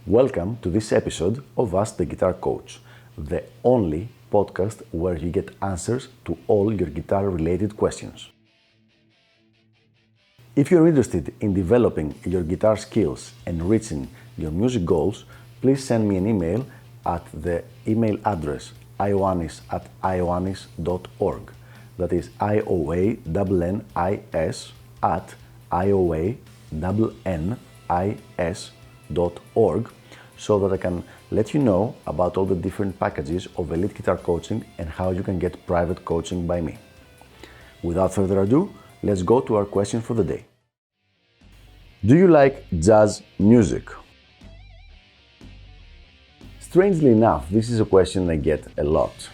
Welcome to this episode of Ask the Guitar Coach, the only podcast where you get answers to all your guitar-related questions. If you're interested in developing your guitar skills and reaching your music goals, please send me an email at the email address ioannis@ioannis.org. That is IOANNIS at IOANNIS.org, so that I can let you know about all the different packages of elite guitar coaching and how you can get private coaching by me. Without further ado, let's go to our question for the day. Do you like jazz music? Strangely enough, this is a question I get a lot,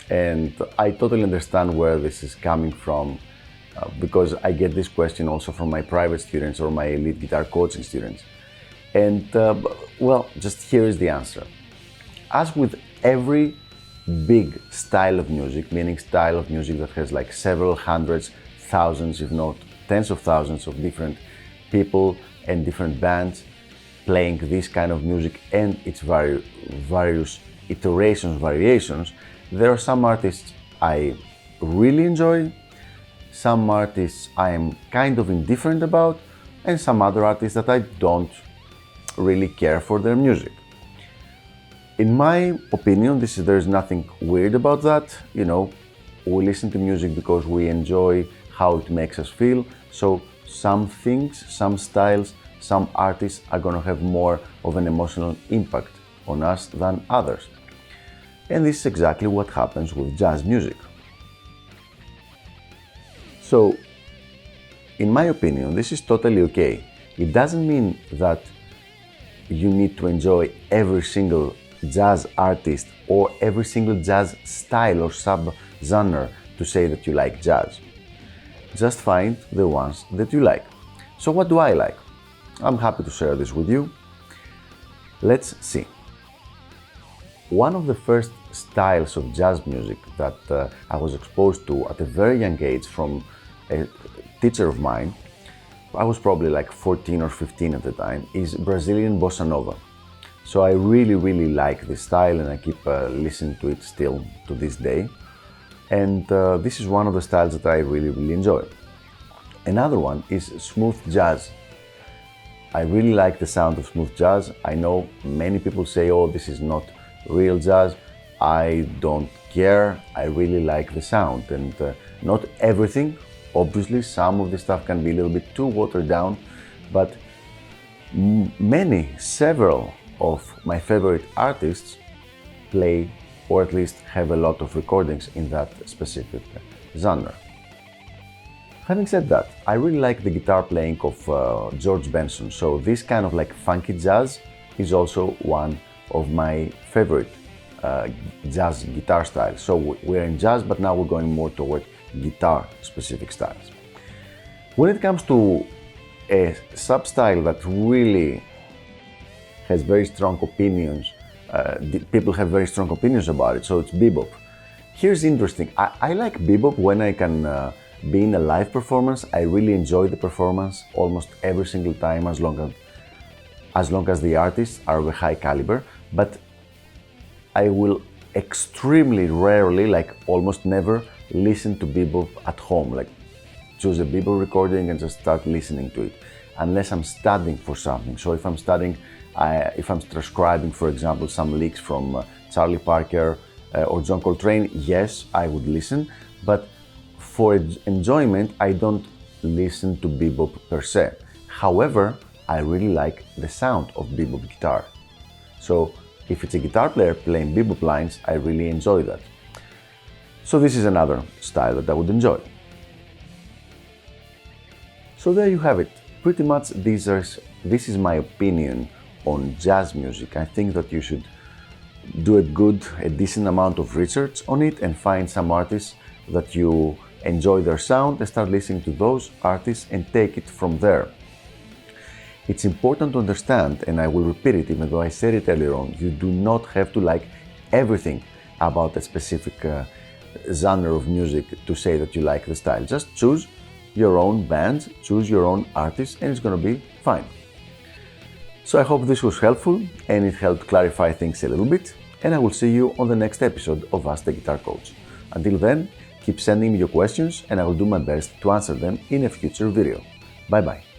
and I totally understand where this is coming from because I get this question also from my private students or my elite guitar coaching students. And just here is the answer. As with every big style of music, meaning style of music that has like several hundreds, thousands, if not tens of thousands of different people and different bands playing this kind of music and its various iterations, variations, there are some artists I really enjoy, some artists I am kind of indifferent about, and some other artists that I don't really care for their music. In my opinion, there's nothing weird about that. You know, we listen to music because we enjoy how it makes us feel. So some things, some styles, some artists are going to have more of an emotional impact on us than others. And this is exactly what happens with jazz music. So, in my opinion, this is totally okay. It doesn't mean that you need to enjoy every single jazz artist or every single jazz style or sub-genre to say that you like jazz. Just find the ones that you like. So what do I like? I'm happy to share this with you. Let's see. One of the first styles of jazz music that I was exposed to at a very young age from a teacher of mine, I was probably like 14 or 15 at the time, is Brazilian Bossa Nova. So I really like this style and I keep listening to it still to this day. And this is one of the styles that I really enjoy. Another one is smooth jazz. I really like the sound of smooth jazz. I know many people say, oh, this is not real jazz. I don't care. I really like the sound, and not everything. Obviously, some of the stuff can be a little bit too watered down, but several of my favorite artists play, or at least have a lot of recordings in that specific genre. Having said that, I really like the guitar playing of George Benson, so this kind of like funky jazz is also one of my favorite jazz guitar styles. So we're in jazz, but now we're going more toward guitar specific styles. When it comes to a sub-style that really has very strong opinions, people have very strong opinions about it, so it's bebop. Here's interesting, I like bebop when I can be in a live performance. I really enjoy the performance almost every single time as long as the artists are of a high caliber, but I will extremely rarely, like almost never, listen to bebop at home, like choose a bebop recording and just start listening to it, unless I'm studying for something. So if I'm studying, if I'm transcribing, for example, some licks from Charlie Parker or John Coltrane, yes, I would listen, but for enjoyment, I don't listen to bebop per se. However, I really like the sound of bebop guitar. So if it's a guitar player playing bebop lines, I really enjoy that. So this is another style that I would enjoy. So there you have it. Pretty much this is my opinion on jazz music. I think that you should do a decent amount of research on it and find some artists that you enjoy their sound and start listening to those artists and take it from there. It's important to understand, and I will repeat it even though I said it earlier on, you do not have to like everything about a specific genre of music to say that you like the style. Just choose your own band, choose your own artist, and it's going to be fine. So I hope this was helpful and it helped clarify things a little bit, and I will see you on the next episode of Ask the Guitar Coach. Until then, keep sending me your questions and I will do my best to answer them in a future video. Bye bye.